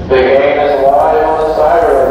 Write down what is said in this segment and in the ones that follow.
The game is live on the siren.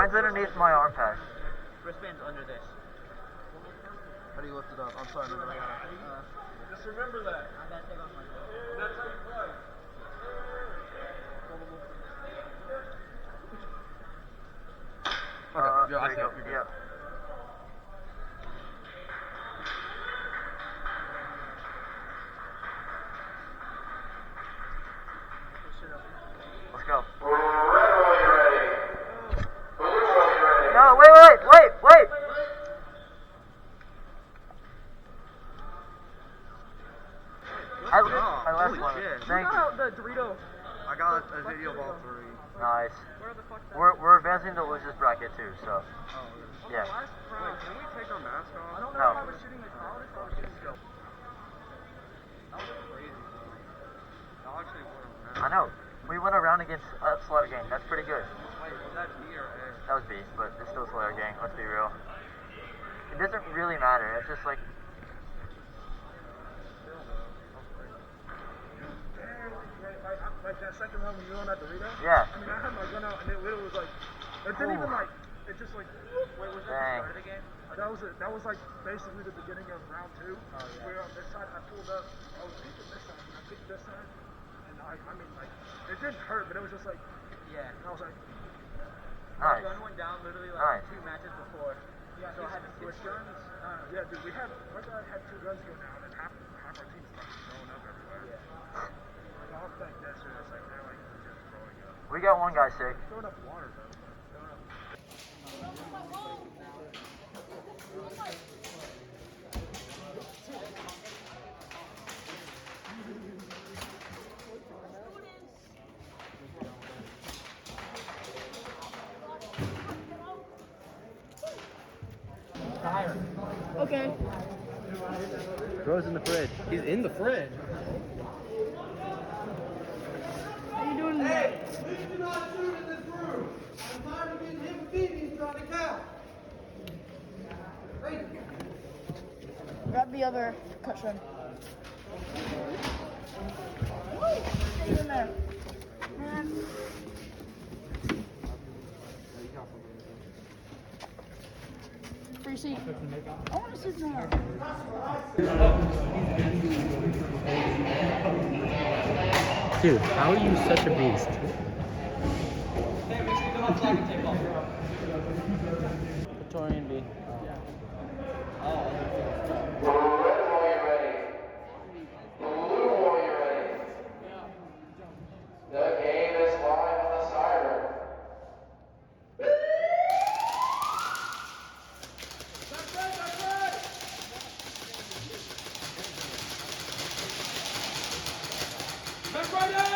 Mine's underneath my arm pad. Wristband's under this. How do you lift it up? I'm sorry, no, I gotta. Just remember that. I gotta take off my glove. That's how you play. Okay, yeah, I There see you it. go. You're good. Yeah. Let's go. Red when you're ready. Blue when you're ready. No, wait. I left Holy one. shit. Thank you. The Dorito. I got a video of all three. Nice. Where the fuck? We're advancing to losers bracket too, so Oh, yeah. Last round. Can we take our mask off? I don't know No. if I was shooting the crowd or if I was shooting the That was crazy, though. Y'all actually won a I round. know. We went around against Slaughter Gang. That's pretty good. Wait, was that B or A? That was B, but it's still Slaughter Gang. Let's be real. It doesn't really matter. It's just like like that second round when you were on that Dorito. yeah. I mean, I had my gun out and it literally was like, it didn't even like, it just like. Wait, was that Dang. the start of the game? That was like basically the beginning of round 2. Oh, yeah. Where on this side I pulled up, I was peeking this side, and I peeked this side, and I mean like, it didn't hurt, but it was just like, Yeah. I was like, My Nice. gun went down literally like Nice. 2 matches before. yeah, So I had to with switch guns. Yeah, dude, my guy had 2 guns go down, and half our team's fucking throwing up everywhere. Yeah. And I'll thank that shit. It's like they're like just throwing up, We got one guy sick. throwing up water, bro. Throwing up. Okay. Bro's in the fridge. He's in the fridge. How you doing? Grab the other cushion. Get in there. Man. Free seat. I want to sit down. Dude, how are you such a beast? Victorian B. Red when you're ready. Blue when you're ready. The game is live on the siren. Back right